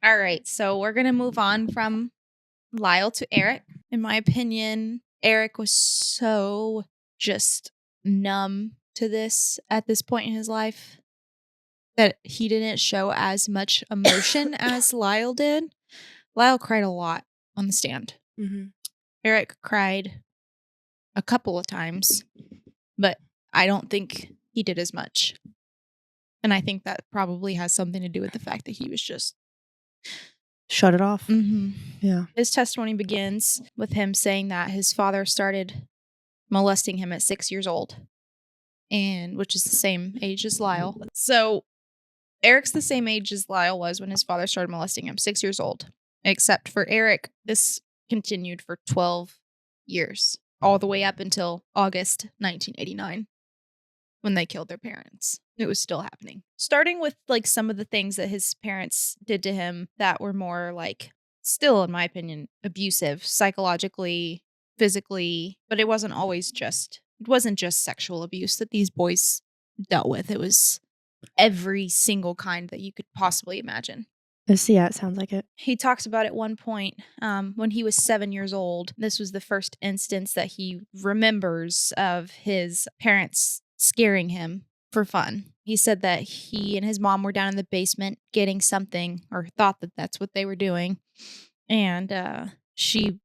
All right, so we're going to move on from Lyle to Eric. In my opinion, Eric was so just numb to this at this point in his life that he didn't show as much emotion as Lyle did. Lyle cried a lot on the stand. Mm-hmm. Eric cried a couple of times, but I don't think he did as much. And I think that probably has something to do with the fact that he was just... Shut it off. Mm-hmm. Yeah. His testimony begins with him saying that his father started molesting him at 6 years old, and which is the same age as Lyle. So Eric's the same age as Lyle was when his father started molesting him, 6 years old. Except for Eric, this continued for 12 years, all the way up until August 1989, when they killed their parents. It was still happening. Starting with like some of the things that his parents did to him that were more like, still in my opinion, abusive, psychologically, physically, but it wasn't just sexual abuse that these boys dealt with. It was every single kind that you could possibly imagine. Yeah, it sounds like it. He talks about at one point when he was 7 years old. This was the first instance that he remembers of his parents scaring him for fun. He said that he and his mom were down in the basement getting something, or thought that that's what they were doing. And she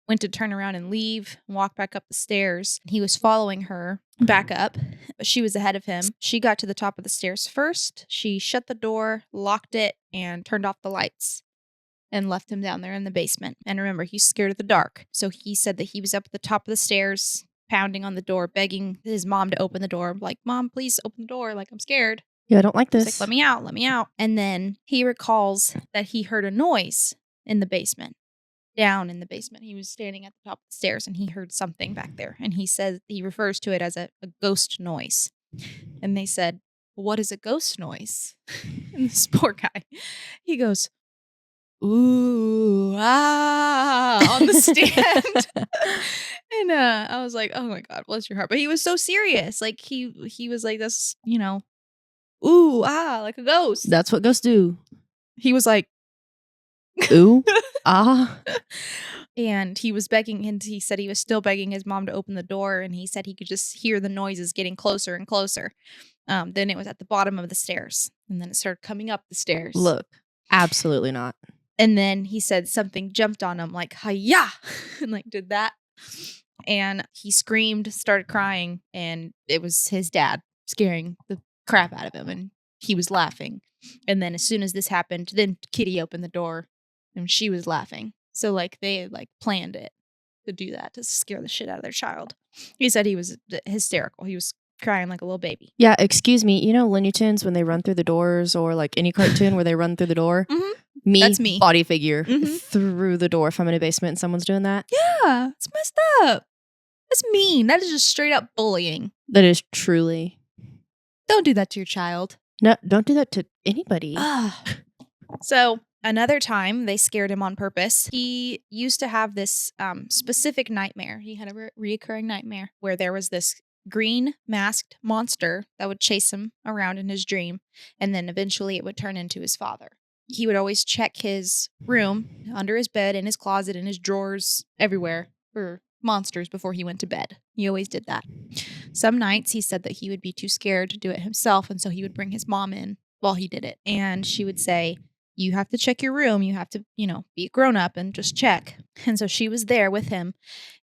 went to turn around and leave and walk back up the stairs. He was following her back up, but she was ahead of him. She got to the top of the stairs first. She shut the door, locked it, and turned off the lights and left him down there in the basement. And remember, he's scared of the dark. So he said that he was up at the top of the stairs, pounding on the door, begging his mom to open the door. Like, Mom, please open the door. Like, I'm scared. Yeah, I don't like this. He's like, let me out, let me out. And then he recalls that he heard a noise in the basement. Down in the basement. He was standing at the top of the stairs and he heard something back there. And he says, he refers to it as a ghost noise. And they said, what is a ghost noise? And this poor guy, he goes, ooh, ah, on the stand. And I was like, oh my God, bless your heart. But he was so serious. Like he was like this, ooh, ah, like a ghost. That's what ghosts do. He was like, ooh, ah. And he was begging, and he said he was still begging his mom to open the door, and he said he could just hear the noises getting closer and closer. Then it was at the bottom of the stairs, and then it started coming up the stairs. Look, absolutely not. And then he said something jumped on him, like, hi-ya, and like did that. And he screamed, started crying, and it was his dad scaring the crap out of him, and he was laughing. And then as soon as this happened, then Kitty opened the door, and she was laughing. So, like, they, like, planned it to do that, to scare the shit out of their child. He said he was hysterical. He was crying like a little baby. Yeah, excuse me. You know Looney Tunes when they run through the doors, or, like, any cartoon where they run through the door? Mm-hmm. That's me. Body figure through the door if I'm in a basement and someone's doing that. Yeah, it's messed up. That's mean. That is just straight up bullying. That is truly. Don't do that to your child. No, don't do that to anybody. So... another time, they scared him on purpose. He used to have this specific nightmare. He had a reoccurring nightmare where there was this green masked monster that would chase him around in his dream. And then eventually it would turn into his father. He would always check his room, under his bed, in his closet, in his drawers, everywhere for monsters before he went to bed. He always did that. Some nights he said that he would be too scared to do it himself. And so he would bring his mom in while he did it. And she would say, you have to check your room. You have to, be a grown up and just check. And so she was there with him,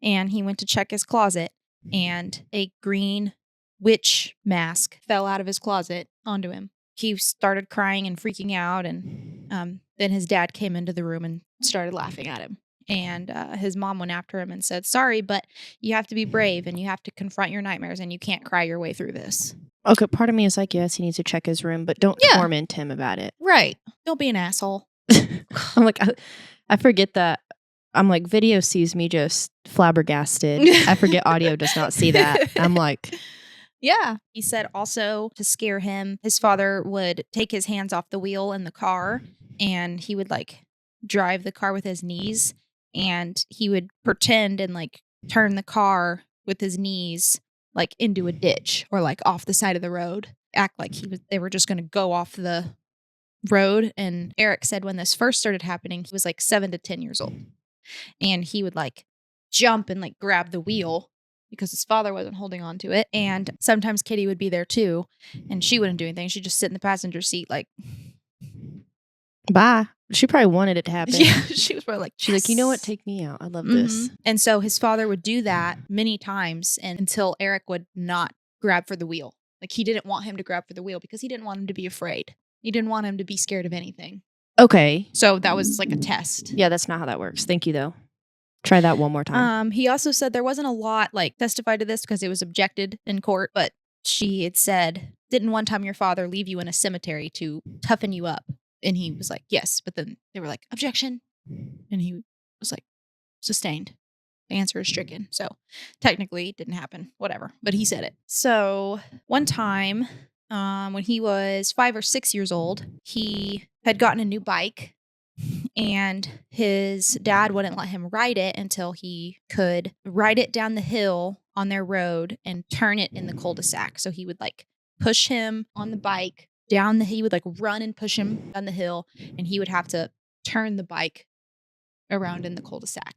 and he went to check his closet, and a green witch mask fell out of his closet onto him. He started crying and freaking out, and then his dad came into the room and started laughing at him. And his mom went after him and said, sorry, but you have to be brave, and you have to confront your nightmares, and you can't cry your way through this. Okay, part of me is like, yes, he needs to check his room, but don't torment him about it. Right. Don't be an asshole. I'm like, I forget that. I'm like, video sees me just flabbergasted. I forget audio does not see that. I'm like... yeah. He said also to scare him, his father would take his hands off the wheel in the car, and he would like drive the car with his knees, and he would pretend and like turn the car with his knees like into a ditch or like off the side of the road, act like they were just going to go off the road. And Eric said when this first started happening, he was like 7 to 10 years old. And he would like jump and like grab the wheel because his father wasn't holding on to it. And sometimes Kitty would be there too. And she wouldn't do anything. She'd just sit in the passenger seat like, bye. She probably wanted it to happen. yeah, she was probably like, She's like, you know what? "Yes." Take me out. I love this. And so his father would do that many times and until Eric would not grab for the wheel. Like he didn't want him to grab for the wheel because he didn't want him to be afraid. He didn't want him to be scared of anything. Okay. So that was like a test. Yeah, that's not how that works. Thank you, though. Try that one more time. He also said there wasn't a lot like testified to this because it was objected in court, but she had said, didn't one time your father leave you in a cemetery to toughen you up? And he was like, yes. But then they were like, objection. And he was like, sustained. The answer is stricken. So technically it didn't happen, whatever, but he said it. So one time when he was 5 or 6 years old, he had gotten a new bike and his dad wouldn't let him ride it until he could ride it down the hill on their road and turn it in the cul-de-sac. So he would like push him on the bike down he would like run and push him down the hill and he would have to turn the bike around in the cul-de-sac.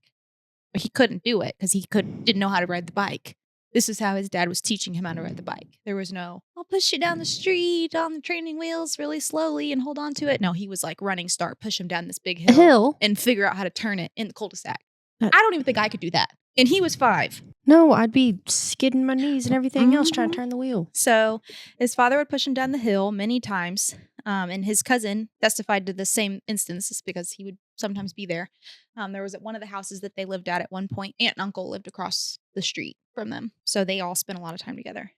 But he couldn't do it because didn't know how to ride the bike. This is how his dad was teaching him how to ride the bike. There was no, I'll push you down the street on the training wheels really slowly and hold on to it. No, he was like running start, push him down this big hill and figure out how to turn it in the cul-de-sac. I don't even think I could do that. And he was 5. No, I'd be skidding my knees and everything else trying to turn the wheel. So his father would push him down the hill many times. And his cousin testified to the same instances because he would sometimes be there. There was at one of the houses that they lived at one point, aunt and uncle lived across the street from them. So they all spent a lot of time together.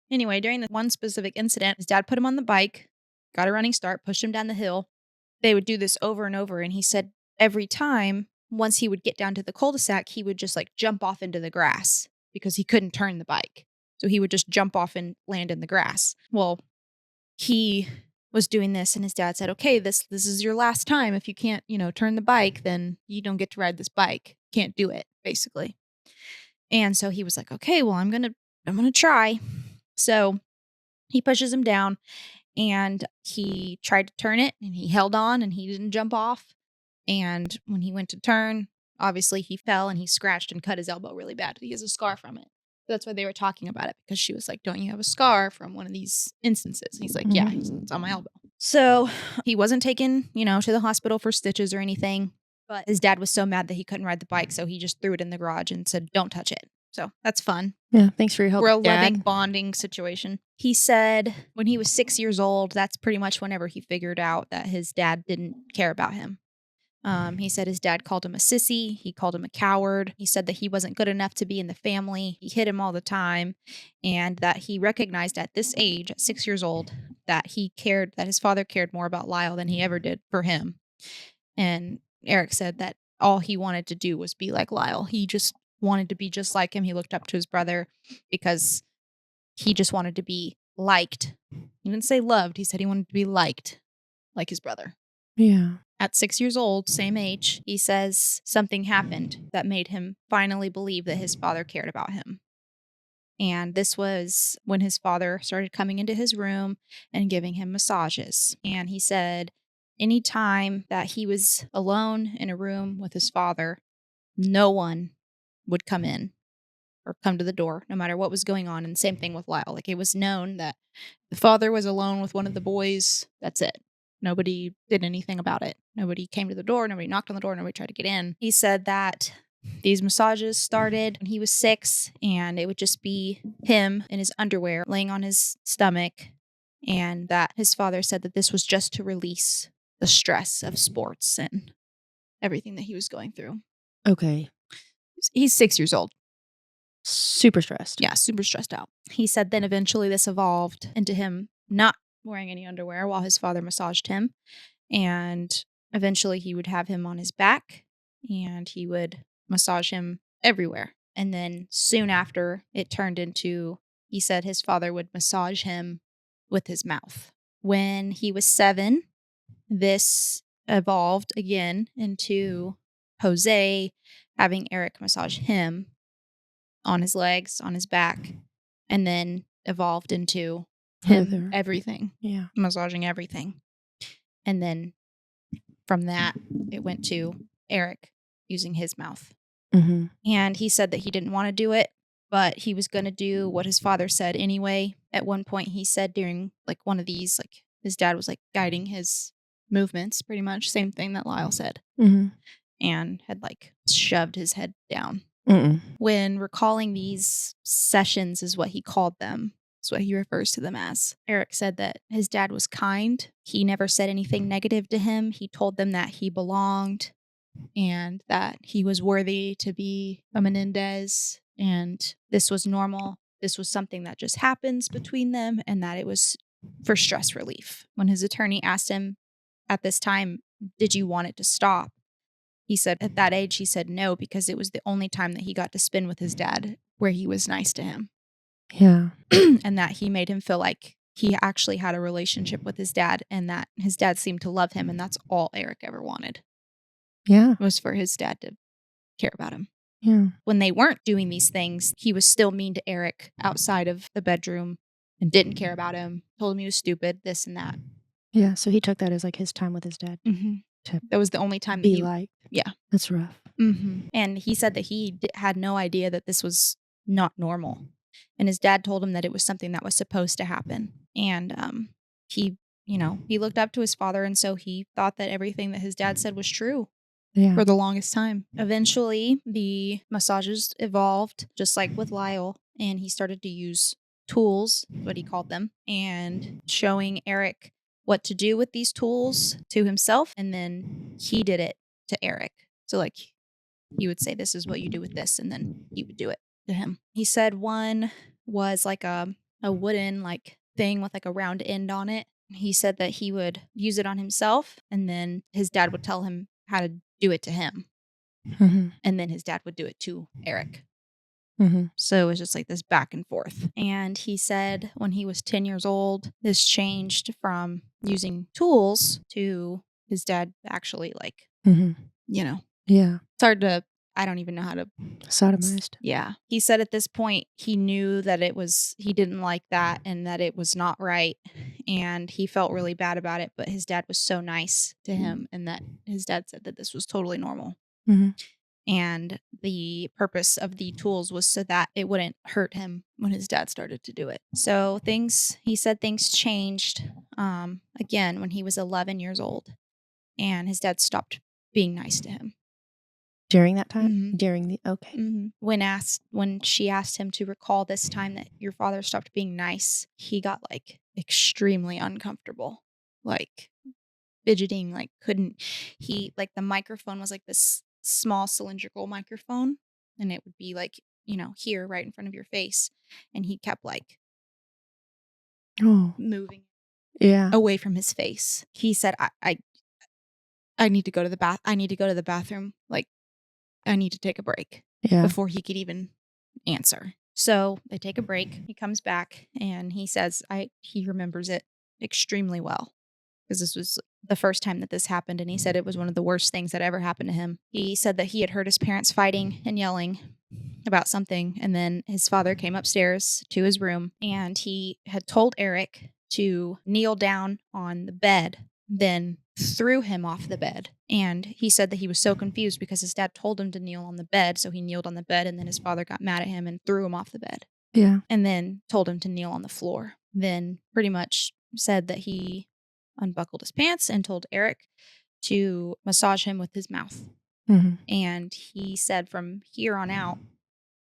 Anyway, during the one specific incident, his dad put him on the bike, got a running start, pushed him down the hill. They would do this over and over. And he said every time, once he would get down to the cul-de-sac, he would just like jump off into the grass because he couldn't turn the bike. So he would just jump off and land in the grass. Well, he was doing this and his dad said, okay, this is your last time. If you can't, turn the bike, then you don't get to ride this bike. Can't do it, basically. And so he was like, okay, well, I'm going to try. So he pushes him down and he tried to turn it and he held on and he didn't jump off. And when he went to turn, obviously he fell and he scratched and cut his elbow really bad. He has a scar from it. That's why they were talking about it, because she was like, don't you have a scar from one of these instances? And he's like, yeah, it's on my elbow. So he wasn't taken, to the hospital for stitches or anything. But his dad was so mad that he couldn't ride the bike. So he just threw it in the garage and said, don't touch it. So that's fun. Yeah, thanks for your help, Real Dad. loving bonding situation. He said when he was 6 years old, that's pretty much whenever he figured out that his dad didn't care about him. He said his dad called him a sissy. He called him a coward. He said that he wasn't good enough to be in the family. He hit him all the time. And that he recognized at this age, at 6 years old, that that his father cared more about Lyle than he ever did for him. And Eric said that all he wanted to do was be like Lyle. He just wanted to be just like him. He looked up to his brother because he just wanted to be liked. He didn't say loved. He said he wanted to be liked like his brother. Yeah. At 6 years old, same age, he says something happened that made him finally believe that his father cared about him. And this was when his father started coming into his room and giving him massages. And he said anytime that he was alone in a room with his father, no one would come in or come to the door, no matter what was going on. And same thing with Lyle. Like, it was known that the father was alone with one of the boys. That's it. Nobody did anything about it. Nobody came to the door. Nobody knocked on the door. Nobody tried to get in. He said that these massages started when he was 6, and it would just be him in his underwear laying on his stomach. And that his father said that this was just to release the stress of sports and everything that he was going through. Okay. He's 6 years old. Super stressed. Yeah, super stressed out. He said then eventually this evolved into him not wearing any underwear while his father massaged him. And eventually he would have him on his back and he would massage him everywhere. And then soon after, it turned into, he said his father would massage him with his mouth. When he was 7, this evolved again into Jose having Eric massage him on his legs, on his back, and then evolved into him everything. Yeah. Massaging everything. And then from that, it went to Eric using his mouth. Mm-hmm. And he said that he didn't want to do it, but he was going to do what his father said anyway. At one point, he said during like one of these, like his dad was like guiding his movements, pretty much same thing that Lyle said, Mm-hmm. and had like shoved his head down. Mm-mm. When recalling these sessions, is what he called them. That's what he refers to them as. Eric said that his dad was kind. He never said anything negative to him. He told them that he belonged and that he was worthy to be a Menendez, and this was normal. This was something that just happens between them, and that it was for stress relief. When his attorney asked him at this time, did you want it to stop? He said at that age, he said no, because it was the only time that he got to spend with his dad where he was nice to him. Yeah. And that he made him feel like he actually had a relationship with his dad, and that his dad seemed to love him. And that's all Eric ever wanted, Yeah. was for his dad to care about him. Yeah. When they weren't doing these things, he was still mean to Eric outside of the bedroom and didn't care about him, told him he was stupid, this and that. Yeah. So he took that as like his time with his dad. Mm-hmm. To That was the only time that be he like. Yeah. That's rough. Mm-hmm. And he said that he had no idea that this was not normal. And his dad told him that it was something that was supposed to happen. And he, he looked up to his father. And so he thought that everything that his dad said was true Yeah. for the longest time. Eventually, the massages evolved, just like with Lyle. And he started to use tools, what he called them, and showing Eric what to do with these tools to himself. And then he did it to Eric. So like he would say, this is what you do with this. And then he would do it to him. He said one was like a wooden like thing with like a round end on it. He said that he would use it on himself, and then his dad would tell him how to do it to him. Mm-hmm. And then his dad would do it to Eric. Mm-hmm. So it was just like this back and forth. And he said when he was 10 years old, this changed from using tools to his dad actually like, Mm-hmm. Yeah. Yeah. It's hard to, I don't even know how to. Sodomized. Yeah. He said at this point, he knew that he didn't like that and that it was not right. And he felt really bad about it. But his dad was so nice to him, and that his dad said that this was totally normal. Mm-hmm. And the purpose of the tools was so that it wouldn't hurt him when his dad started to do it. So he said things changed again when he was 11 years old, and his dad stopped being nice to him. During that time? Mhm. During the, okay. Mm-hmm. When she asked him to recall this time that your father stopped being nice, he got like extremely uncomfortable, like fidgeting, like like the microphone was like this small cylindrical microphone, and it would be like, here right in front of your face. And he kept like moving Yeah. away from his face. He said, I need to go to the I need to go to the bathroom. Like, I need to take a break. Yeah. Before he could even answer. So they take a break. He comes back and he says he remembers it extremely well, because this was the first time that this happened. And he said it was one of the worst things that ever happened to him. He said that he had heard his parents fighting and yelling about something. And then his father came upstairs to his room, and he had told Eric to kneel down on the bed, then threw him off the bed. And he said that he was so confused because his dad told him to kneel on the bed. So he kneeled on the bed, and then his father got mad at him and threw him off the bed. Yeah. And then told him to kneel on the floor. Then pretty much said that he unbuckled his pants and told Eric to massage him with his mouth. Mm-hmm. And he said from here on out,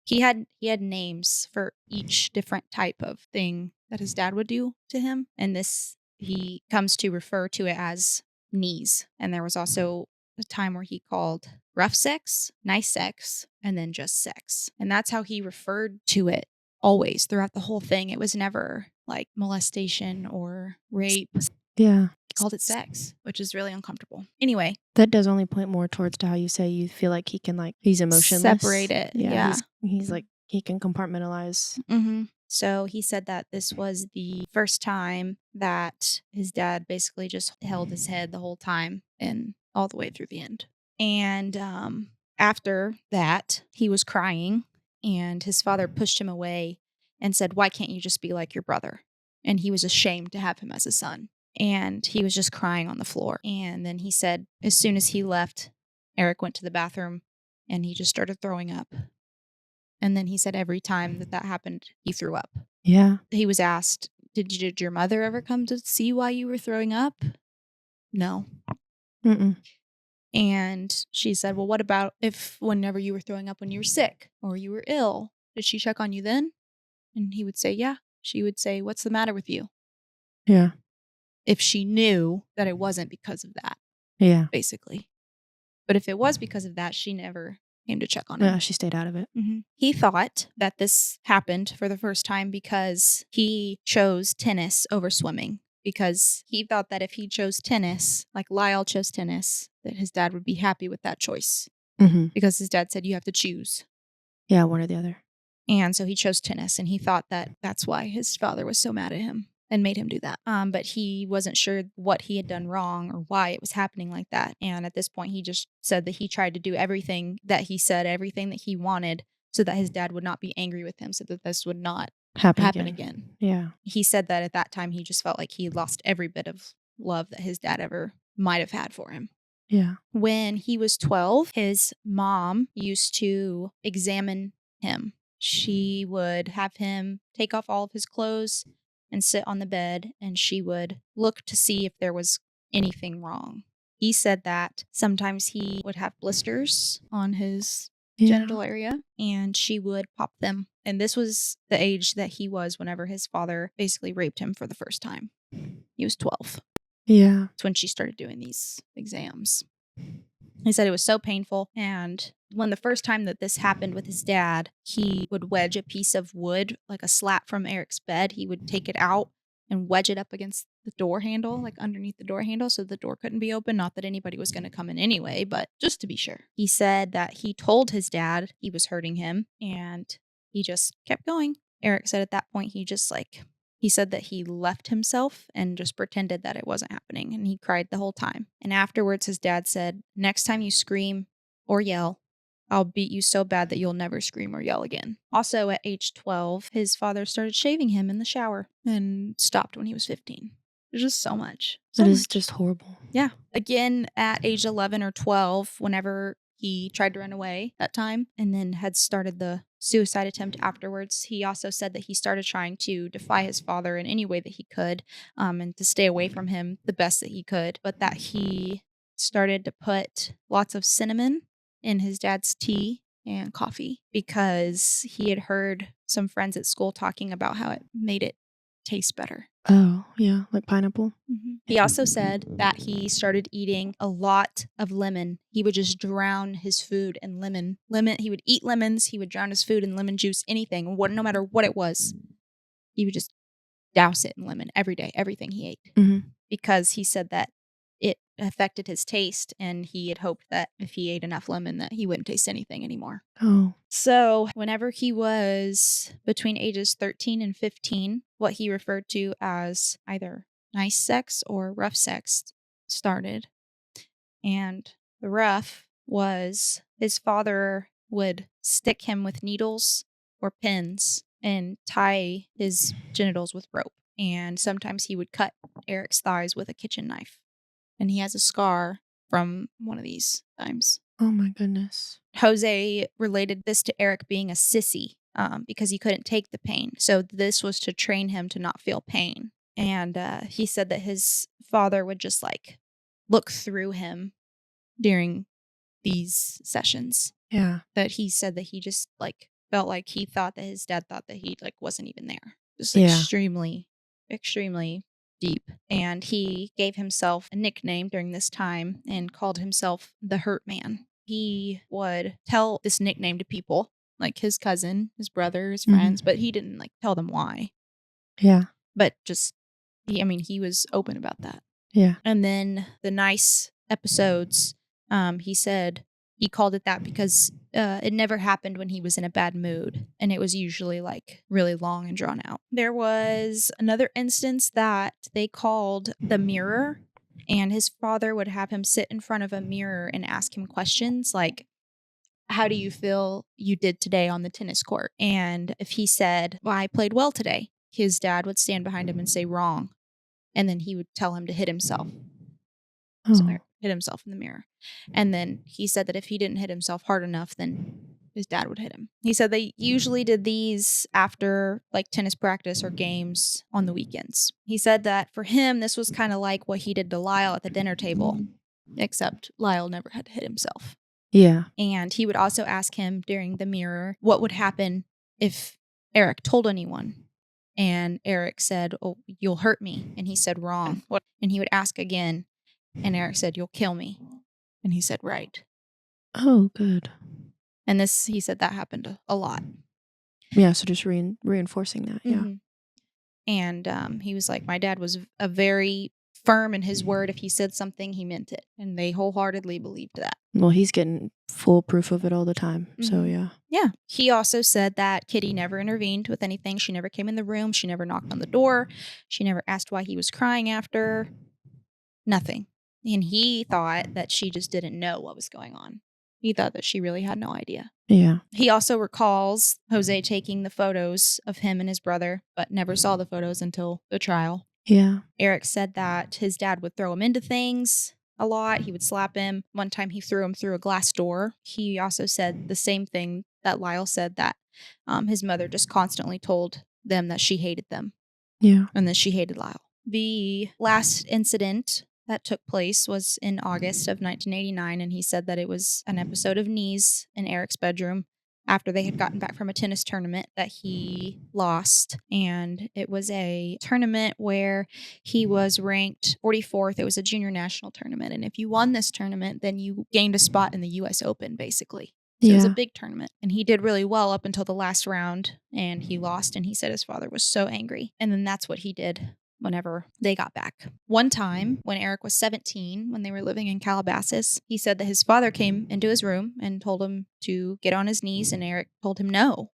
he had names for each different type of thing that his dad would do to him. And this, he comes to refer to it as knees. And there was also a time where he called rough sex, nice sex, and then just sex. And that's how he referred to it always throughout the whole thing. It was never like molestation or rape. Yeah. He called it sex, which is really uncomfortable. Anyway. That does only point more towards to how you say you feel like he can, like, he's emotionless. Separate it. Yeah. He's like, he can compartmentalize. Mm-hmm. So he said that this was the first time that his dad basically just held his head the whole time and all the way through the end. And after that, he was crying, and his father pushed him away and said, "Why can't you just be like your brother?" And he was ashamed to have him as a son. and he was just crying on the floor. And then he said as soon as he left, Eric went to the bathroom and he just started throwing up. And then he said every time that happened, he threw up. Yeah. He was asked, did your mother ever come to see why you were throwing up? No. Mm-mm. And she said, well, what about if whenever you were throwing up when you were sick or you were ill, did she check on you then? And he would say, yeah. She would say, what's the matter with you? Yeah. If she knew that it wasn't because of that, Yeah. basically. But if it was because of that, she never came to check on him. Yeah, she stayed out of it. Mm-hmm. He thought that this happened for the first time because he chose tennis over swimming. Because he thought that if he chose tennis, like Lyle chose tennis, that his dad would be happy with that choice. Mm-hmm. Because his dad said you have to choose. Yeah, one or the other. And so he chose tennis, and he thought that that's why his father was so mad at him and made him do that. But he wasn't sure what he had done wrong or why it was happening like that. And at this point, he just said that he tried to do everything that he said, everything that he wanted, so that his dad would not be angry with him, so that this would not happen again. Yeah. He said that at that time, he just felt like he lost every bit of love that his dad ever might have had for him. Yeah. When he was 12, his mom used to examine him. She would have him take off all of his clothes and sit on the bed, and she would look to see if there was anything wrong. He said that sometimes he would have blisters on his genital area, and she would pop them. And this was the age that he was whenever his father basically raped him for the first time. He was 12. Yeah. That's when she started doing these exams. He said it was so painful. And when the first time that this happened with his dad, he would wedge a piece of wood, like a slat from Eric's bed. He would take it out and wedge it up against the door handle, like underneath the door handle, so the door couldn't be open. Not that anybody was going to come in anyway, but just to be sure. He said that he told his dad he was hurting him, and he just kept going. Eric said at that point, he said that he left himself and just pretended that it wasn't happening, and he cried the whole time. And afterwards, his dad said, next time you scream or yell, I'll beat you so bad that you'll never scream or yell again. Also, at age 12, his father started shaving him in the shower and stopped when he was 15. There's just so much. That is just horrible. Yeah. Again, at age 11 or 12, whenever he tried to run away that time and then had started the suicide attempt afterwards, he also said that he started trying to defy his father in any way that he could, and to stay away from him the best that he could, but that he started to put lots of cinnamon in his dad's tea and coffee because he had heard some friends at school talking about how it made it taste better. Oh, yeah, like pineapple. Mm-hmm. He also said that he started eating a lot of lemon. He would just drown his food in lemon. He would eat lemons. He would drown his food in lemon juice, anything, no matter what it was. He would just douse it in lemon every day, everything he ate. Mm-hmm. Because he said that it affected his taste, and he had hoped that if he ate enough lemon that he wouldn't taste anything anymore. Oh. So whenever he was between ages 13 and 15, what he referred to as either nice sex or rough sex started. And the rough was his father would stick him with needles or pins and tie his genitals with rope. And sometimes he would cut Eric's thighs with a kitchen knife. And he has a scar from one of these times. Oh my goodness. Jose related this to Eric being a sissy because he couldn't take the pain. So this was to train him to not feel pain. And he said that his father would just like look through him during these sessions. Yeah. That he said that he just like felt like he thought that his dad thought that he like wasn't even there. Just extremely, extremely deep. And he gave himself a nickname during this time and called himself the Hurt Man. He would tell this nickname to people, like his cousin, his brother, his friends, but he didn't like tell them why. Yeah. But just, he was open about that. Yeah. And then the nice episodes, he said he called it that because it never happened when he was in a bad mood. And it was usually like really long and drawn out. There was another instance that they called the mirror. And his father would have him sit in front of a mirror and ask him questions like, how do you feel you did today on the tennis court? And if he said, well, I played well today, his dad would stand behind him and say, wrong. and then he would tell him to hit himself. Oh. So Eric hit himself in the mirror. And then he said that if he didn't hit himself hard enough, then his dad would hit him. He said they usually did these after like tennis practice or games on the weekends. He said that for him, this was kind of like what he did to Lyle at the dinner table, except Lyle never had to hit himself. Yeah. And he would also ask him during the mirror what would happen if Eric told anyone. And Eric said, "Oh, you'll hurt me." And he said, "Wrong." And he would ask again. And Eric said, "You'll kill me." And he said, "Right." Oh, good. And this, he said that happened a lot. Yeah, so just reinforcing that. Yeah. Mm-hmm. And he was like, my dad was a very firm in his word. If he said something, he meant it. And they wholeheartedly believed that. Well, he's getting full proof of it all the time. So, yeah. Yeah. He also said that Kitty never intervened with anything. She never came in the room. She never knocked on the door. She never asked why he was crying after. Nothing. And he thought that she just didn't know what was going on. He thought that she really had no idea. Yeah. He also recalls Jose taking the photos of him and his brother, but never saw the photos until the trial. Yeah. Eric said that his dad would throw him into things a lot. He would slap him. One time he threw him through a glass door. He also said the same thing that Lyle said, that his mother just constantly told them that she hated them. Yeah. And that she hated Lyle. The last incident that took place was in August of 1989, and he said that it was an episode of knees in Eric's bedroom after they had gotten back from a tennis tournament that he lost. And it was a tournament where he was ranked 44th. It was a junior national tournament. And if you won this tournament, then you gained a spot in the U.S. Open, basically. So it was a big tournament. And he did really well up until the last round, and he lost. And he said his father was so angry. And then that's what he did whenever they got back. One time when Eric was 17, when they were living in Calabasas, he said that his father came into his room and told him to get on his knees, and Eric told him no.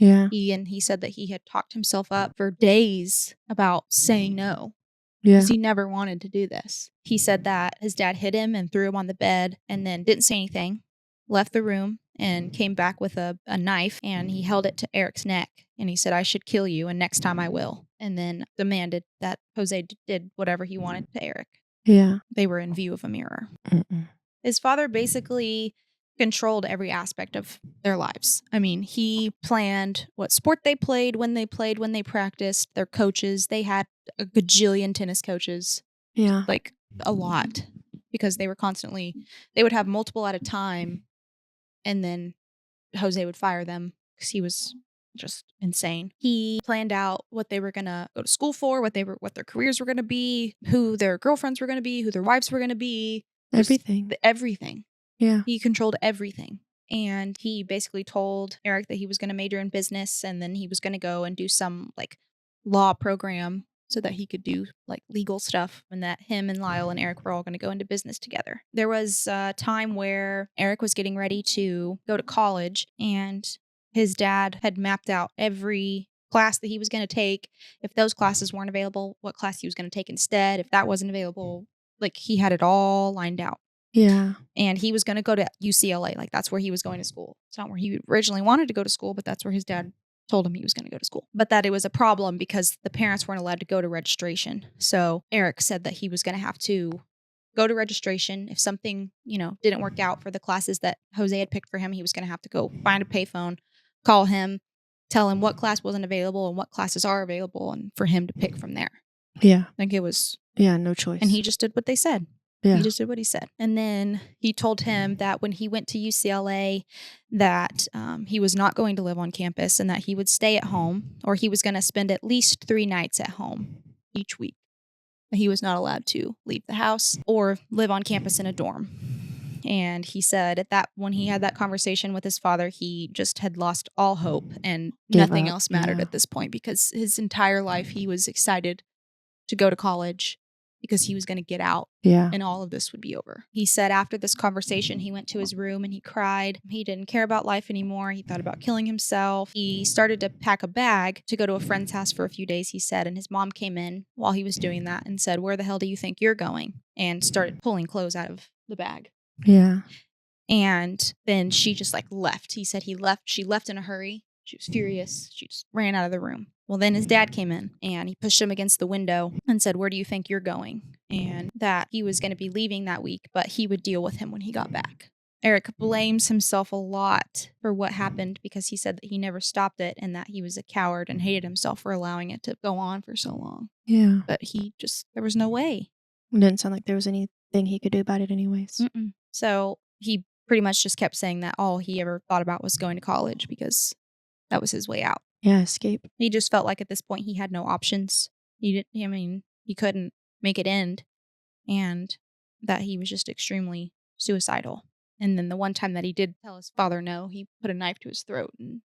Yeah. He said that he had talked himself up for days about saying no. Yeah. Because he never wanted to do this. He said that his dad hit him and threw him on the bed and then didn't say anything, left the room, and came back with a knife, and he held it to Eric's neck. And he said, "I should kill you, and next time I will." And then demanded that Jose did whatever he wanted to Eric. Yeah. They were in view of a mirror. Mm-mm. His father basically controlled every aspect of their lives. I mean, he planned what sport they played, when they practiced, their coaches. They had a gajillion tennis coaches. Yeah. Like a lot, because they were constantly, they would have multiple at a time. And then Jose would fire them because he was just insane. He planned out what they were going to go to school for, what their careers were going to be, who their girlfriends were going to be, who their wives were going to be. Everything. Everything. Yeah. He controlled everything. And he basically told Eric that he was going to major in business, and then he was going to go and do some like law program so that he could do like legal stuff, and that him and Lyle and Eric were all going to go into business together. There was a time where Eric was getting ready to go to college, and his dad had mapped out every class that he was going to take. If those classes weren't available, what class he was going to take instead. If that wasn't available, like he had it all lined out. Yeah. And he was going to go to UCLA. Like that's where he was going to school. It's not where he originally wanted to go to school, but that's where his dad told him he was going to go to school. But that it was a problem because the parents weren't allowed to go to registration. So Eric said that he was going to have to go to registration. If something, didn't work out for the classes that Jose had picked for him, he was going to have to go find a payphone, call him, tell him what class wasn't available and what classes are available, and for him to pick from there. Yeah. Like it was. Yeah, no choice. And he just did what they said. Yeah. He just did what he said. And then he told him that when he went to UCLA, that he was not going to live on campus and that he would stay at home, or he was going to spend at least 3 nights at home each week. He was not allowed to leave the house or live on campus in a dorm. And he said when he had that conversation with his father, he just had lost all hope and nothing else mattered at this point, because his entire life he was excited to go to college, because he was going to get out and all of this would be over. He said after this conversation, he went to his room and he cried. He didn't care about life anymore. He thought about killing himself. He started to pack a bag to go to a friend's house for a few days, he said. And his mom came in while he was doing that and said, "Where the hell do you think you're going?" And started pulling clothes out of the bag. Yeah. And then she just left. He said she left in a hurry. She was furious. She just ran out of the room. Well, then his dad came in and he pushed him against the window and said, "Where do you think you're going?" And that he was going to be leaving that week, but he would deal with him when he got back. Eric blames himself a lot for what happened because he said that he never stopped it and that he was a coward and hated himself for allowing it to go on for so long. Yeah. But there was no way. It didn't sound like there was anything he could do about it anyways. Mm-mm. So he pretty much just kept saying that all he ever thought about was going to college because that was his way out. Yeah, escape. He just felt like at this point he had no options. He couldn't make it end, and that he was just extremely suicidal. And then the one time that he did tell his father no, he put a knife to his throat and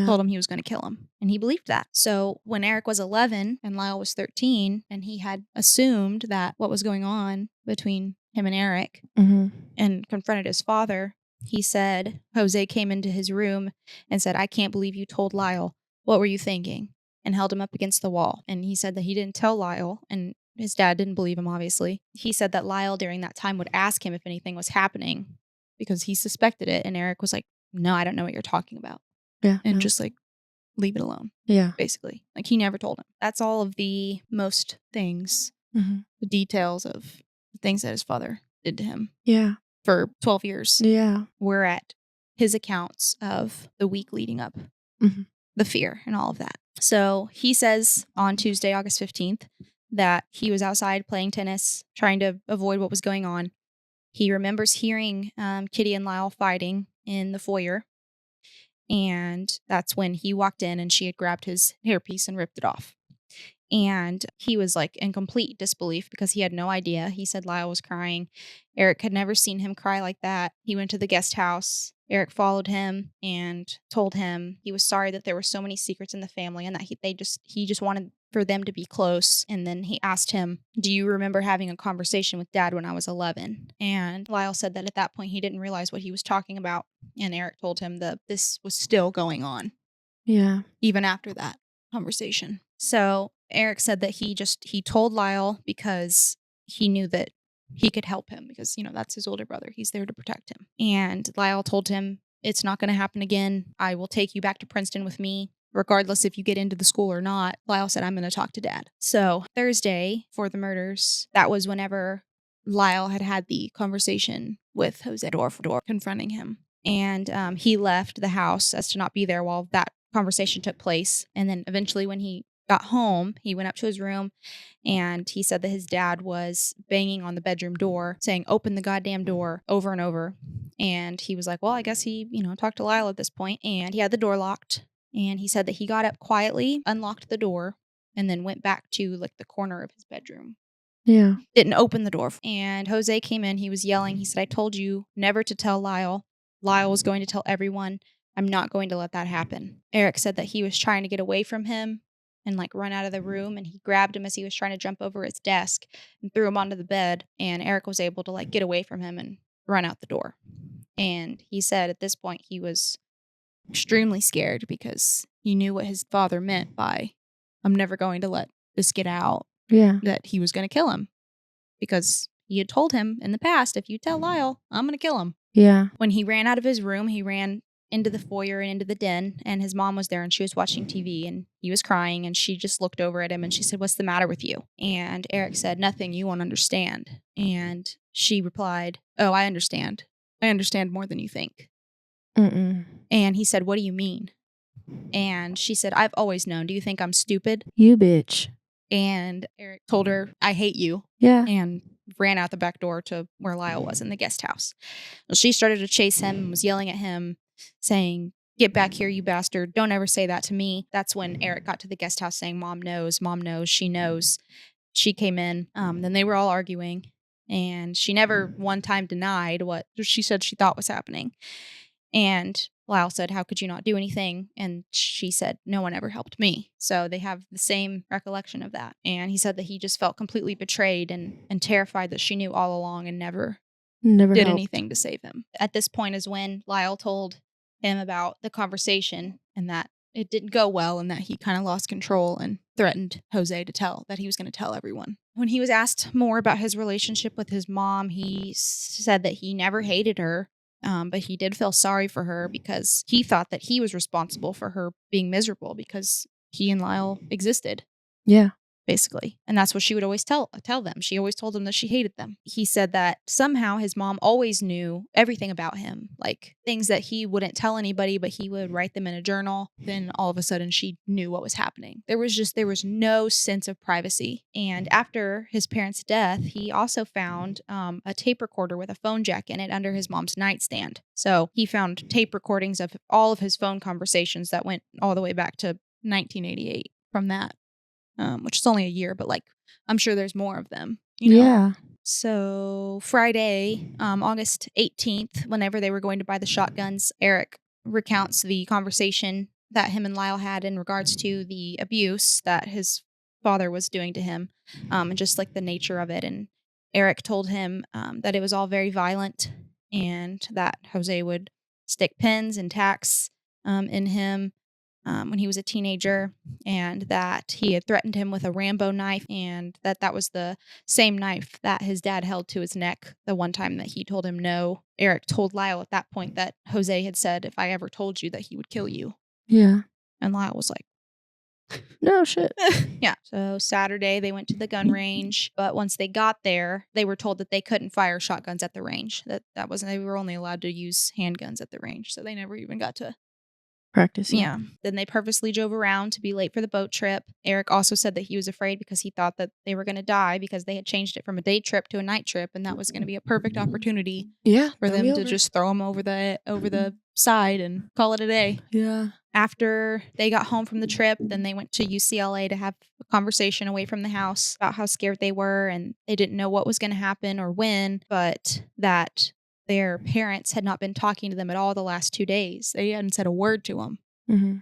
told him he was going to kill him. And he believed that. So when Eric was 11 and Lyle was 13, and he had assumed that what was going on between him and Eric and confronted his father, he said, Jose came into his room and said, "I can't believe you told Lyle. What were you thinking?" And held him up against the wall. And he said that he didn't tell Lyle, and his dad didn't believe him, obviously. He said that Lyle during that time would ask him if anything was happening because he suspected it. And Eric was like, "No, I don't know what you're talking about." Yeah. And just like, leave it alone. Yeah. Basically. Like, he never told him. That's all of the most things, the details of the things that his father did to him. Yeah. For 12 years. Yeah. Were at his accounts of the week leading up, the fear and all of that. So he says on Tuesday, August 15th, that he was outside playing tennis, trying to avoid what was going on. He remembers hearing Kitty and Lyle fighting in the foyer. And that's when he walked in and she had grabbed his hairpiece and ripped it off. And he was like in complete disbelief because he had no idea. He said Lyle was crying. Eric had never seen him cry like that. He went to the guest house. Eric followed him and told him he was sorry that there were so many secrets in the family and that he just wanted for them to be close. And then he asked him, "Do you remember having a conversation with Dad when I was 11? And Lyle said that at that point he didn't realize what he was talking about. And Eric told him that this was still going on. Yeah. Even after that conversation. So Eric said that he told Lyle because he knew that he could help him because, that's his older brother. He's there to protect him. And Lyle told him, "It's not going to happen again. I will take you back to Princeton with me, regardless if you get into the school or not." Lyle said, "I'm going to talk to Dad." So Thursday for the murders, that was whenever Lyle had the conversation with Jose door confronting him. And he left the house as to not be there while that conversation took place. And then eventually when he got home, he went up to his room and he said that his dad was banging on the bedroom door saying, "Open the goddamn door," over and over. And he was like, well, I guess he, talked to Lyle at this point. And he had the door locked. And he said that he got up quietly, unlocked the door, and then went back to like the corner of his bedroom. Yeah. Didn't open the door. And Jose came in. He was yelling. He said, "I told you never to tell Lyle. Lyle was going to tell everyone. I'm not going to let that happen." Eric said that he was trying to get away from him and like run out of the room, and he grabbed him as he was trying to jump over his desk and threw him onto the bed, and Eric was able to like get away from him and run out the door. And he said at this point he was extremely scared because he knew what his father meant by, "I'm never going to let this get out." Yeah. That he was going to kill him because he had told him in the past, "If you tell Lyle, I'm going to kill him." Yeah. When he ran out of his room, he ran into the foyer and into the den, and his mom was there and she was watching TV and he was crying, and she just looked over at him and she said, "What's the matter with you?" And Eric said, "Nothing, you won't understand." And she replied, "Oh, I understand. I understand more than you think." And he said, "What do you mean?" And she said, "I've always known. Do you think I'm stupid?" You bitch. And Eric told her, "I hate you." Yeah. And ran out the back door to where Lyle was in the guest house. Well, she started to chase him and was yelling at him, saying, "Get back here, you bastard. Don't ever say that to me." That's when Eric got to the guest house saying, Mom knows, she knows." She came in. Then they were all arguing. And she never one time denied what she said she thought was happening. And Lyle said, "How could you not do anything?" And she said, "No one ever helped me." So they have the same recollection of that. And he said that he just felt completely betrayed and terrified that she knew all along and never did helped. anything to save him. At this point is when Lyle told him about the conversation and that it didn't go well and that he kind of lost control and threatened Jose that he was going to tell everyone. When he was asked more about his relationship with his mom, he said that he never hated her. But he did feel sorry for her because he thought that he was responsible for her being miserable because he and Lyle existed. Yeah. Basically. And that's what she would always tell them. She always told them that she hated them. He said that somehow his mom always knew everything about him, like things that he wouldn't tell anybody, but he would write them in a journal. Then all of a sudden she knew what was happening. There was no sense of privacy. And after his parents' death, he also found a tape recorder with a phone jack in it under his mom's nightstand. So he found tape recordings of all of his phone conversations that went all the way back to 1988 from that. Which is only a year, but like I'm sure there's more of them. You know? Yeah. So Friday, August 18th, whenever they were going to buy the shotguns, Eric recounts the conversation that him and Lyle had in regards to the abuse that his father was doing to him, and just like the nature of it. And Eric told him that it was all very violent and that Jose would stick pins and tacks in him when he was a teenager, and that he had threatened him with a Rambo knife, and that was the same knife that his dad held to his neck the one time that he told him no. Eric told Lyle at that point that Jose had said, if I ever told you, that he would kill you. Yeah. And Lyle was like, no shit. yeah. So Saturday they went to the gun range, but once they got there, they were told that they couldn't fire shotguns at the range. That wasn't, they were only allowed to use handguns at the range, so they never even got to practice. Yeah. Then they purposely drove around to be late for the boat trip. Eric also said that he was afraid because he thought that they were going to die because they had changed it from a day trip to a night trip, and that was going to be a perfect opportunity for them to just throw them over the side and call it a day. Yeah. After they got home from the trip, then they went to UCLA to have a conversation away from the house about how scared they were, and they didn't know what was going to happen or when, but that their parents had not been talking to them at all the last 2 days. They hadn't said a word to them. Mm-hmm.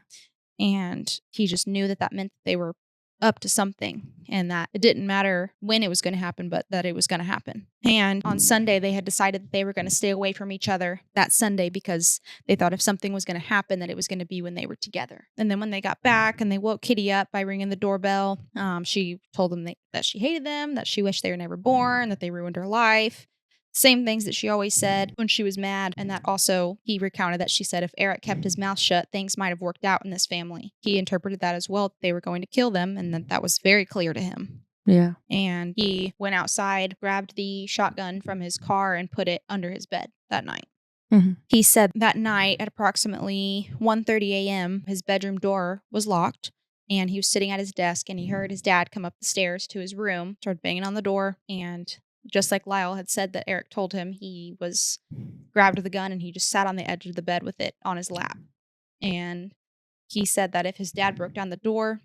And he just knew that meant that they were up to something, and that it didn't matter when it was going to happen, but that it was going to happen. And on Sunday, they had decided that they were going to stay away from each other that Sunday because they thought if something was going to happen, that it was going to be when they were together. And then when they got back and they woke Kitty up by ringing the doorbell, she told them that she hated them, that she wished they were never born, that they ruined her life. Same things that she always said when she was mad, and that also he recounted that she said if Eric kept his mouth shut, things might have worked out in this family. He interpreted that as well, that they were going to kill them, and that was very clear to him. Yeah. And he went outside, grabbed the shotgun from his car, and put it under his bed that night. Mm-hmm. He said that night at approximately 1:30 a.m., his bedroom door was locked, and he was sitting at his desk, and he heard his dad come up the stairs to his room, started banging on the door, and just like Lyle had said that Eric told him, he was grabbed the gun and he just sat on the edge of the bed with it on his lap. And he said that if his dad broke down the door,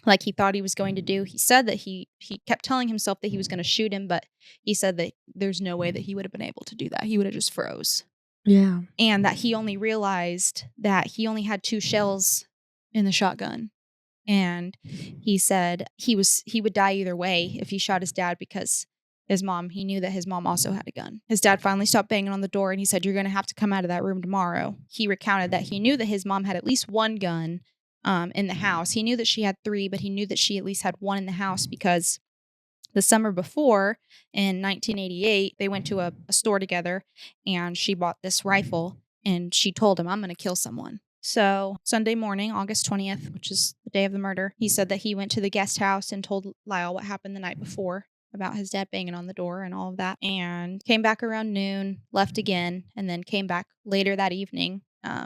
like he thought he was going to do, he said that he kept telling himself that he was going to shoot him, but he said that there's no way that he would have been able to do that. He would have just froze. Yeah. And that he only realized that he only had 2 shells in the shotgun. And he said he would die either way if he shot his dad because he knew that his mom also had a gun. His dad finally stopped banging on the door and he said, you're going to have to come out of that room tomorrow. He recounted that he knew that his mom had at least 1 gun in the house. He knew that she had 3, but he knew that she at least had 1 in the house because the summer before, in 1988, they went to a store together and she bought this rifle and she told him, I'm going to kill someone. So Sunday morning, August 20th, which is the day of the murder, he said that he went to the guest house and told Lyle what happened the night before about his dad banging on the door and all of that, and came back around noon, left again, and then came back later that evening.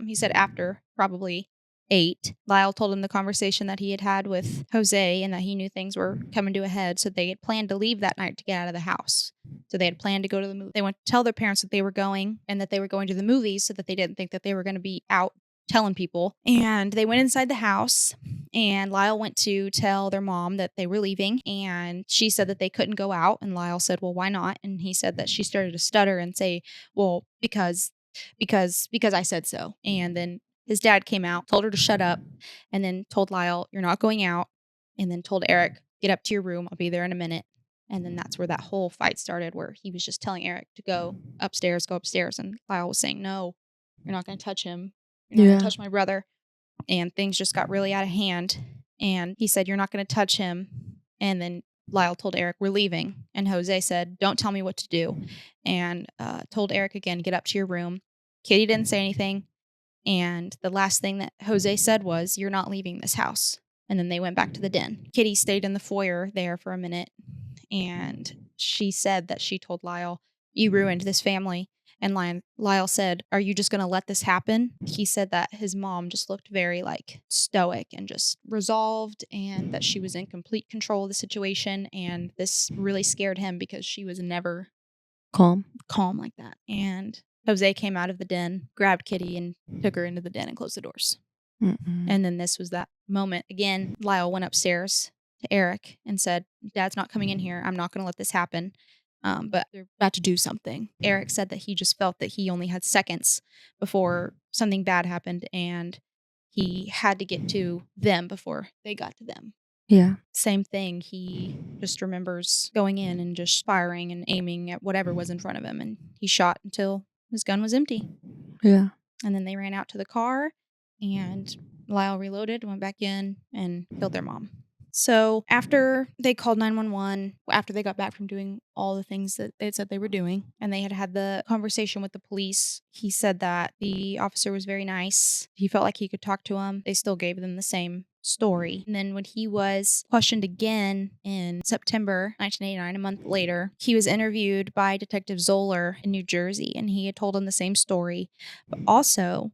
He said after probably 8, Lyle told him the conversation that he had had with Jose and that he knew things were coming to a head, so they had planned to leave that night to get out of the house. So they had planned to go to the movie. They went to tell their parents that they were going and that they were going to the movies so that they didn't think that they were going to be out telling people. And they went inside the house and Lyle went to tell their mom that they were leaving, and she said that they couldn't go out, and Lyle said, well, why not? And he said that she started to stutter and say, well, because I said so. And then his dad came out, told her to shut up, and then told Lyle, you're not going out, and then told Eric, get up to your room, I'll be there in a minute. And then that's where that whole fight started, where he was just telling Eric to go upstairs, and Lyle was saying, no, you're not going to touch him. You're not going to touch my brother. And things just got really out of hand. And he said, you're not going to touch him. And then Lyle told Eric, we're leaving. And Jose said, don't tell me what to do. And told Eric again, get up to your room. Kitty didn't say anything. And the last thing that Jose said was, "You're not leaving this house." And then they went back to the den. Kitty stayed in the foyer there for a minute. And she said that she told Lyle, "You ruined this family." And Lyle said, "Are you just going to let this happen?" He said that his mom just looked very like stoic and just resolved, and that she was in complete control of the situation. And this really scared him because she was never Calm. like that. And Jose came out of the den, grabbed Kitty, and took her into the den and closed the doors. Mm-mm. And then this was that moment. Again, Lyle went upstairs to Eric and said, "Dad's not coming in here. I'm not going to let this happen. But they're about to do something." Eric said that he just felt that he only had seconds before something bad happened, and he had to get to them before they got to them. Yeah. Same thing. He just remembers going in and just firing and aiming at whatever was in front of him. And he shot until his gun was empty. Yeah. And then they ran out to the car, and Lyle reloaded, went back in, and killed their mom. So after they called 911, after they got back from doing all the things that they had said they were doing, and they had the conversation with the police, he said that the officer was very nice. He felt like he could talk to him. They still gave them the same story. And then when he was questioned again in September 1989, a month later, he was interviewed by Detective Zoller in New Jersey, and he had told him the same story. But also,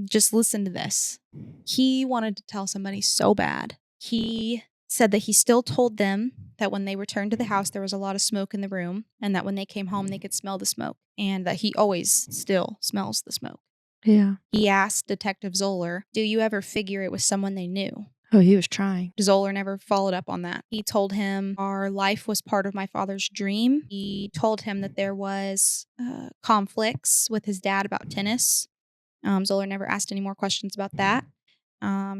just listen to this. He wanted to tell somebody so bad. He said that he still told them that when they returned to the house, there was a lot of smoke in the room, and that when they came home, they could smell the smoke, and that he always still smells the smoke. Yeah. He asked Detective Zoller, "Do you ever figure it was someone they knew?" Oh, he was trying. Zoller never followed up on that. He told him, "Our life was part of my father's dream." He told him that there was conflicts with his dad about tennis. Zoller never asked any more questions about that.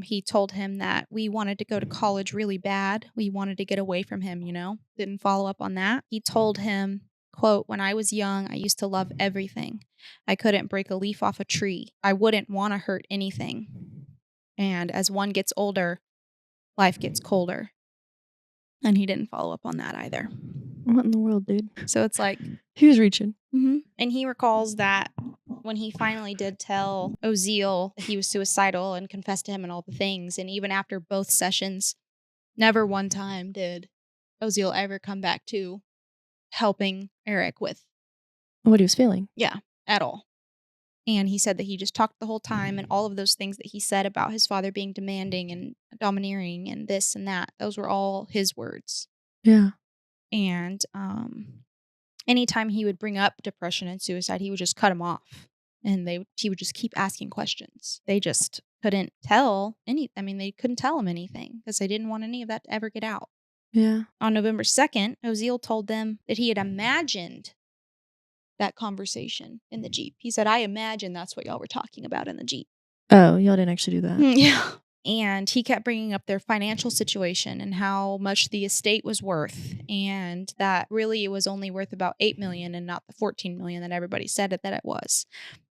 He told him that we wanted to go to college really bad. We wanted to get away from him, Didn't follow up on that. He told him, quote, "When I was young, I used to love everything. I couldn't break a leaf off a tree. I wouldn't want to hurt anything. And as one gets older, life gets colder." And he didn't follow up on that either. What in the world, dude? So it's like, He was reaching. And he recalls that when he finally did tell Oziel that he was suicidal and confessed to him and all the things, and even after both sessions, never one time did Oziel ever come back to helping Eric with, What he was feeling. at all. And he said that he just talked the whole time, and all of those things that he said about his father being demanding and domineering and this and that, those were all his words. Yeah. And anytime he would bring up depression and suicide, he would just cut him off, and he would just keep asking questions. They just couldn't tell they couldn't tell him anything because they didn't want any of that to ever get out. Yeah. On November 2nd, Oziel told them that he had imagined that conversation in the Jeep. He said, "I imagine that's what y'all were talking about in the Jeep." Oh, y'all didn't actually do that. Yeah. And he kept bringing up their financial situation and how much the estate was worth, and that really it was only worth about $8 million and not the $14 million that everybody said that it was.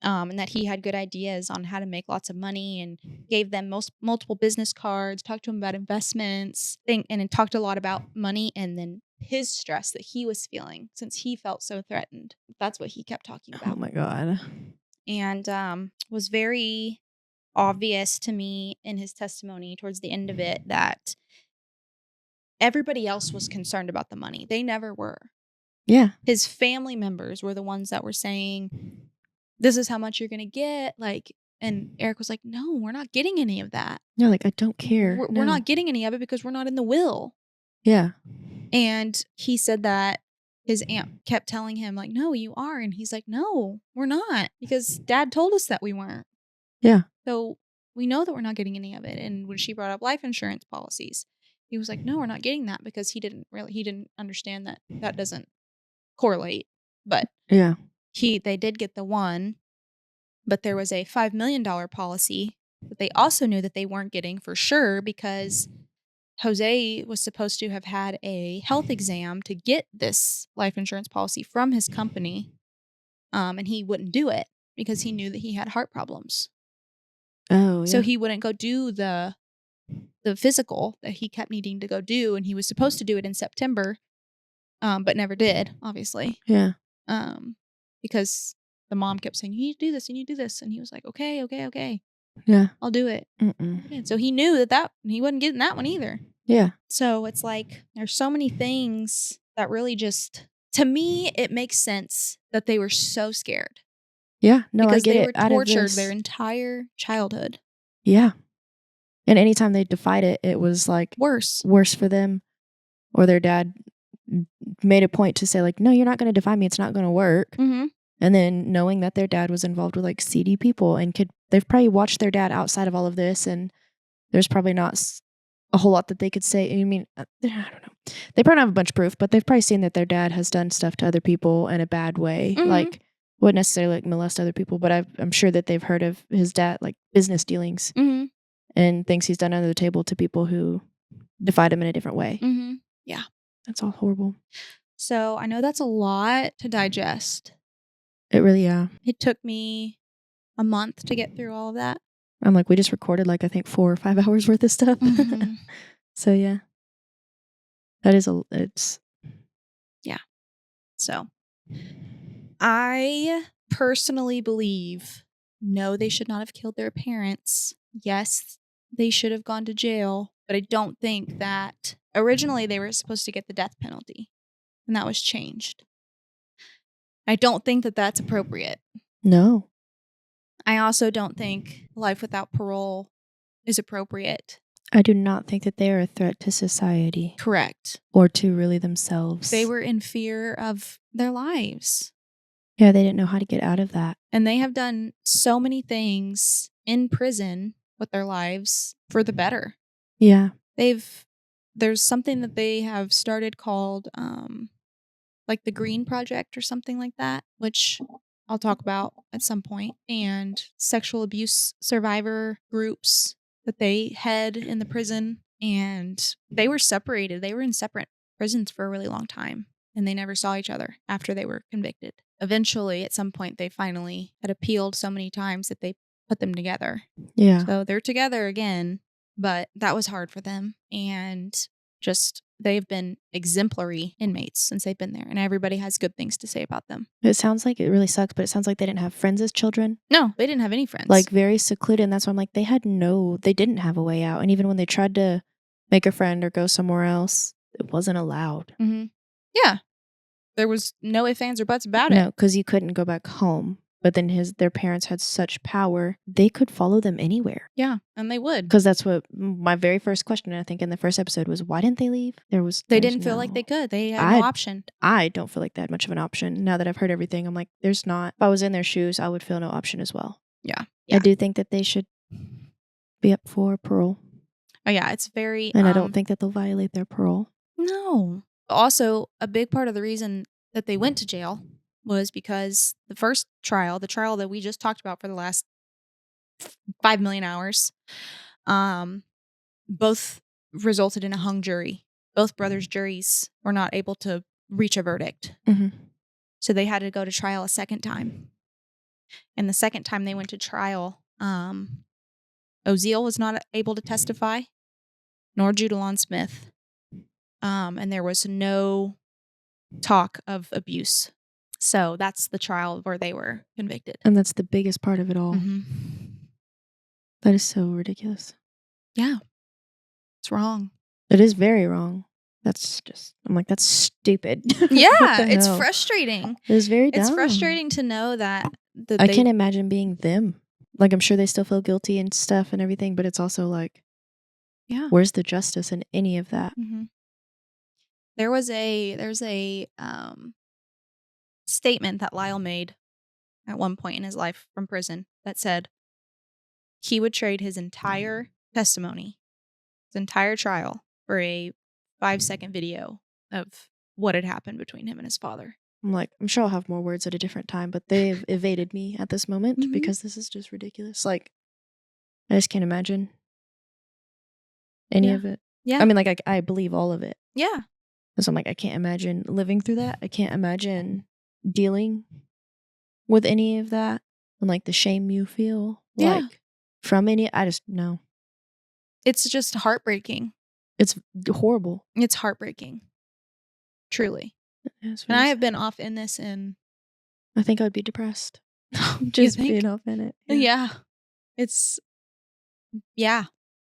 And that he had good ideas on how to make lots of money, and gave them multiple business cards, talked to him about investments, and it talked a lot about money, and then his stress that he was feeling since he felt so threatened. That's what he kept talking about. Oh my God. And was very obvious to me in his testimony towards the end of it that everybody else was concerned about the money. They never were. Yeah. His family members were the ones that were saying, "This is how much you're going to get." And Eric was like, "No, we're not getting any of that. Yeah, like, I don't care. We're not getting any of it because we're not in the will." Yeah. And he said that his aunt kept telling him, like, "No, you are." And he's like, "No, we're not, because Dad told us that we weren't. Yeah. So we know that we're not getting any of it." And when she brought up life insurance policies, he was like, "No, we're not getting that," because he didn't understand that doesn't correlate. But Yeah. they did get the one, but there was a $5 million policy that they also knew that they weren't getting for sure, because Jose was supposed to have had a health exam to get this life insurance policy from his company. And he wouldn't do it because he knew that he had heart problems. Oh, yeah. So he wouldn't go do the physical that he kept needing to go do, and he was supposed to do it in September, but never did, obviously. Yeah. Because the mom kept saying, you need to do this, you need to do this. And he was like, okay, Yeah. I'll do it. Mm-mm. So he knew that he wasn't getting that one either. Yeah. So it's like, there's so many things that really just, to me, it makes sense that they were so scared. Yeah. No, because I get they it. were Out of tortured this. their entire childhood. Yeah. And anytime they defied it, it was like Worse for them. Or their dad made a point to say, like, no, you're not going to defy me. It's not going to work. Mm-hmm. And then knowing that their dad was involved with like seedy people and they've probably watched their dad outside of all of this, and there's probably not a whole lot that they could say. I mean, I don't know. They probably don't have a bunch of proof, but they've probably seen that their dad has done stuff to other people in a bad way. Mm-hmm. Like, wouldn't necessarily like molest other people, but I'm sure that they've heard of his dad, like business dealings Mm-hmm. and things he's done under the table to people who defied him in a different way. Mm-hmm. Yeah. That's all horrible. So I know that's a lot to digest. It really, yeah. It took me a month to get through all of that. I'm like, we just recorded like, I think 4 or 5 hours worth of stuff. Mm-hmm. So yeah, that is it's. Yeah. So I personally believe, no, they should not have killed their parents. Yes, they should have gone to jail, but I don't think that originally they were supposed to get the death penalty, and that was changed. I don't think that that's appropriate. No. I also don't think life without parole is appropriate. I do not think that they are a threat to society. Correct. Or to really themselves. They were in fear of their lives. Yeah, they didn't know how to get out of that. And they have done so many things in prison with their lives for the better. Yeah. There's something that they have started called like the Green Project or something like that, which I'll talk about at some point, and sexual abuse survivor groups that they head in the prison. And they were separated. They were in separate prisons for a really long time, and they never saw each other after they were convicted. Eventually, at some point, they finally had appealed so many times that they put them together. Yeah. So they're together again, but that was hard for them. And just, they've been exemplary inmates since they've been there, and everybody has good things to say about them. It sounds like it really sucks, but it sounds like they didn't have friends as children. No, they didn't have any friends. Like, very secluded, and that's why I'm like, they didn't have a way out. And even when they tried to make a friend or go somewhere else, it wasn't allowed. Mm-hmm. Yeah. There was no ifs, ands, or buts about it. No, because you couldn't go back home. But then their parents had such power, they could follow them anywhere. Yeah, and they would. Because that's what my very first question, I think, in the first episode was, why didn't they leave? They didn't feel like they could. They had no option. I don't feel like they had much of an option. Now that I've heard everything, I'm like, there's not. If I was in their shoes, I would feel no option as well. Yeah. I do think that they should be up for parole. Oh, yeah, it's very... And I don't think that they'll violate their parole. No. Also, a big part of the reason that they went to jail was because the first trial, the trial that we just talked about for the last 5 million hours, both resulted in a hung jury. Both brothers' juries were not able to reach a verdict. Mm-hmm. So they had to go to trial a second time. And the second time they went to trial, Oziel was not able to testify, nor Judalon Smith. And there was no talk of abuse. So that's the trial where they were convicted. And that's the biggest part of it all. Mm-hmm. That is so ridiculous. Yeah. It's wrong. It is very wrong. That's just, I'm like, that's stupid. Yeah, it's frustrating. It is very dumb. It's frustrating to know that I can't imagine being them. Like, I'm sure they still feel guilty and stuff and everything, but it's also like, yeah, where's the justice in any of that? Mm-hmm. There's a statement that Lyle made at one point in his life from prison that said he would trade his entire testimony, his entire trial, for a 5-second video of what had happened between him and his father. I'm like, I'm sure I'll have more words at a different time, but they've evaded me at this moment because this is just ridiculous. Like, I just can't imagine any of it. Yeah. I mean, like, I believe all of it. Yeah. So I'm like, I can't imagine living through that. I can't imagine dealing with any of that and like the shame you feel like from any. I just, no. It's just heartbreaking. It's horrible. It's heartbreaking. Truly. Really and I have been off in this, and I think I would be depressed. Just think? being off in it. Yeah. It's, yeah,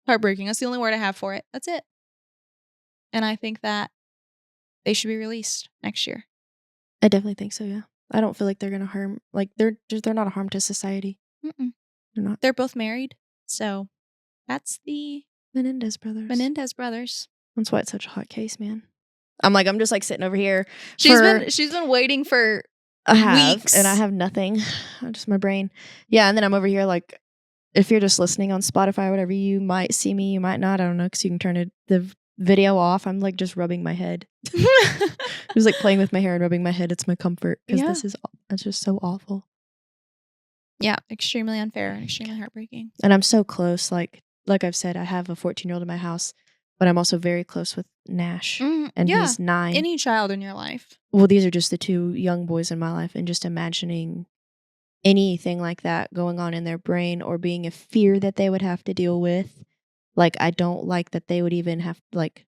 heartbreaking. That's the only word I have for it. That's it. And I think that they should be released next year. I definitely think so, yeah. I don't feel like they're gonna harm, like, they're not a harm to society. Mm-mm. They're not. They're both married. So that's the Menendez Brothers. Menendez Brothers. That's why it's such a hot case, man. I'm just like sitting over here. She's been waiting for weeks. And I have nothing. Just my brain. Yeah, and then I'm over here like, if you're just listening on Spotify or whatever, you might see me, you might not. I don't know, because you can turn the video off. I'm like just rubbing my head. I was like playing with my hair and rubbing my head. It's my comfort because it's just so awful. Yeah, extremely unfair and extremely heartbreaking. And I'm so close. Like I've said, I have a 14-year-old in my house, but I'm also very close with Nash, and he's 9. Any child in your life. Well, these are just the 2 young boys in my life, and just imagining anything like that going on in their brain or being a fear that they would have to deal with. Like, I don't like that they would even have, like,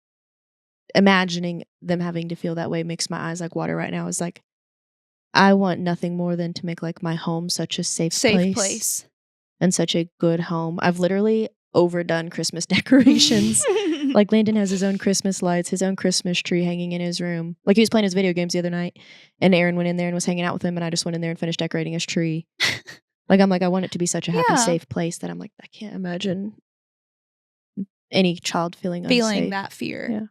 imagining them having to feel that way makes my eyes like water right now. It's like, I want nothing more than to make like my home such a safe place and such a good home. I've literally overdone Christmas decorations. Like, Landon has his own Christmas lights, his own Christmas tree hanging in his room. Like, he was playing his video games the other night, and Aaron went in there and was hanging out with him, and I just went in there and finished decorating his tree. Like, I'm like, I want it to be such a happy, safe place that I'm like, I can't imagine any child feeling unsafe. That fear.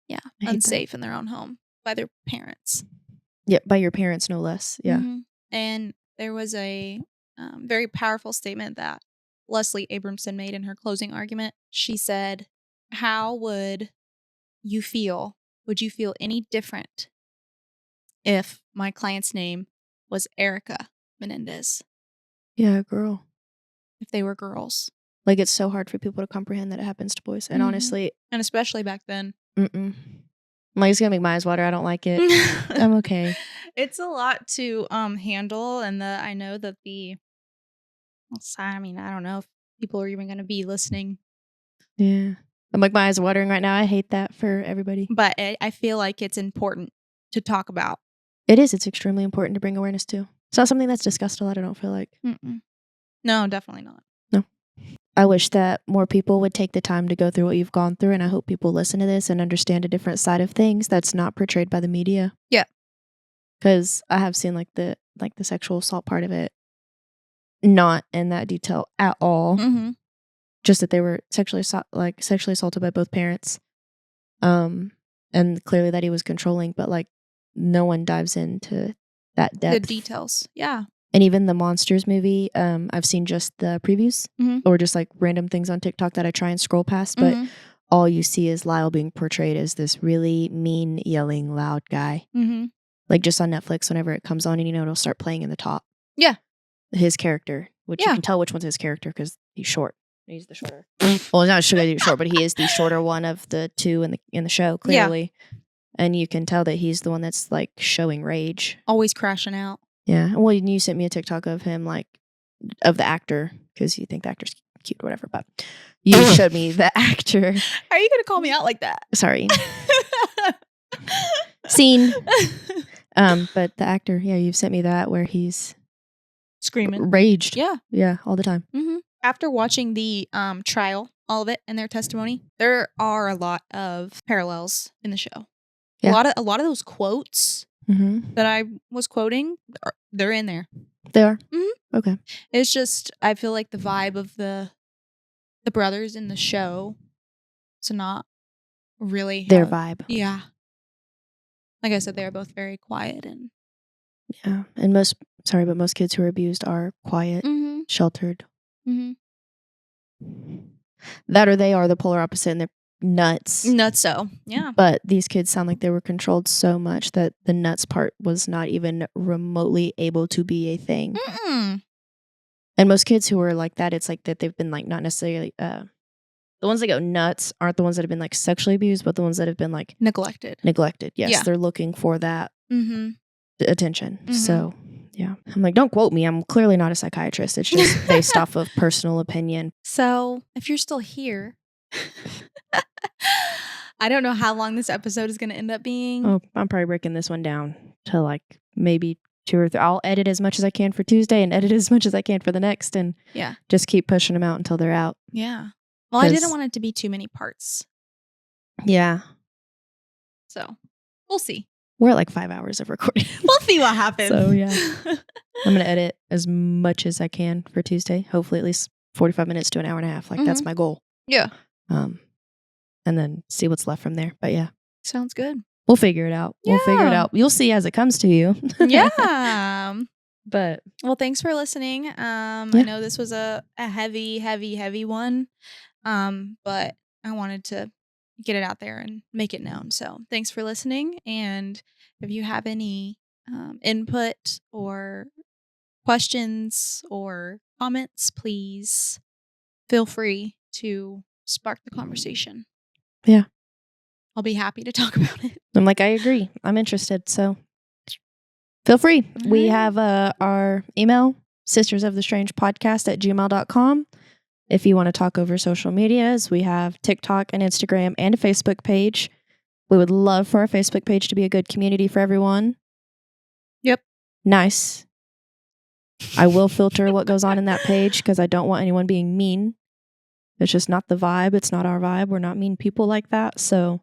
Yeah. Unsafe in their own home by their parents. Yeah, by your parents, no less. Yeah. Mm-hmm. And there was a very powerful statement that Leslie Abramson made in her closing argument. She said, how would you feel? Would you feel any different if my client's name was Erica Menendez? Yeah, girl. If they were girls. Like, it's so hard for people to comprehend that it happens to boys. And honestly. And especially back then. I'm like, it's going to make my eyes water. I don't like it. I'm okay. It's a lot to handle. And I know that I don't know if people are even going to be listening. Yeah. I'm like, my eyes are watering right now. I hate that for everybody. But I feel like it's important to talk about. It is. It's extremely important to bring awareness to. It's not something that's discussed a lot, I don't feel like. No, definitely not. No. I wish that more people would take the time to go through what you've gone through, and I hope people listen to this and understand a different side of things that's not portrayed by the media. Yeah. Because I have seen like the sexual assault part of it not in that detail at all. Just that they were sexually assaulted by both parents. And clearly that he was controlling, but like no one dives into that depth. The details. Yeah. And even the Monsters movie, I've seen just the previews or just like random things on TikTok that I try and scroll past, but all you see is Lyle being portrayed as this really mean, yelling, loud guy. Like just on Netflix, whenever it comes on, and it'll start playing in the top. Yeah. His character, which you can tell which one's his character because he's short. He's the shorter. Well, not short, but he is the shorter one of the 2 in the show, clearly. Yeah. And you can tell that he's the one that's like showing rage. Always crashing out. Yeah. Well, you sent me a TikTok of him, like, of the actor, because you think the actor's cute or whatever, but you showed me the actor. How are you going to call me out like that? Sorry. Scene. But the actor, you've sent me that where he's screaming. Raged. Yeah. Yeah, all the time. After watching the trial, all of it, and their testimony, there are a lot of parallels in the show. Yeah. A lot of those quotes that I was quoting, they're in there. They are? Okay. It's just, I feel like the vibe of the brothers in the show, it's not really their vibe. Yeah. Like I said, they're both very quiet and. Yeah. And most kids who are abused are quiet, sheltered. That or they are the polar opposite and they're nuts. Nutso, yeah. But these kids sound like they were controlled so much that the nuts part was not even remotely able to be a thing. And most kids who are like that, it's like that they've been like not necessarily the ones that go nuts aren't the ones that have been like sexually abused, but the ones that have been like neglected. Yes, yeah. They're looking for that attention. So yeah, I'm like, don't quote me. I'm clearly not a psychiatrist. It's just based off of personal opinion. So if you're still here, I don't know how long this episode is going to end up being. Oh, I'm probably breaking this one down to like maybe 2 or 3. I'll edit as much as I can for Tuesday and edit as much as I can for the next, and Yeah. just keep pushing them out until they're out. Yeah. Well, I 'Cause- didn't want it to be too many parts. Yeah. So we'll see. We're at like 5 hours of recording. We'll see what happens. So, yeah. I'm going to edit as much as I can for Tuesday. Hopefully at least 45 minutes to an hour and a half. Like, that's my goal. Yeah. And then see what's left from there. But yeah, Sounds good. we'll figure it out. We'll figure it Yeah. out. You'll see as it comes to you. Yeah. But Well, thanks for listening. I know this was a heavy one. But I wanted to get it out there and make it known. So thanks for listening. And if you have any input or questions or comments, please feel free to spark the conversation. Yeah. I'll be happy to talk about it. I'm like, I agree. I'm interested. So feel free. We Alright. have our email, sistersofthestrange@gmail.com. If you want to talk over social medias, we have TikTok and Instagram and a Facebook page. We would love for our Facebook page to be a good community for everyone. Yep. Nice. I will filter what goes on in that page because I don't want anyone being mean. It's just not the vibe. It's not our vibe. We're not mean people like that. So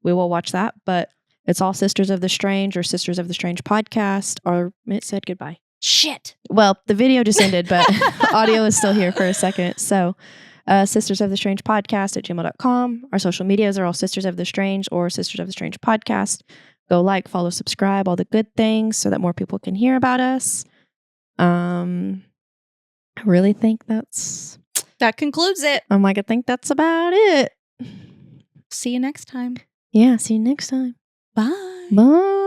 we will watch that. But it's all Sisters of the Strange or Sisters of the Strange podcast. Or it said goodbye. Shit. Well, the video just ended, but audio is still here for a second. So, Sisters of the Strange podcast @gmail.com. Our social medias are all Sisters of the Strange or Sisters of the Strange podcast. Go like, follow, subscribe, all the good things so that more people can hear about us. I really think That concludes it. I think that's about it. See you next time. Yeah, see you next time. Bye. Bye.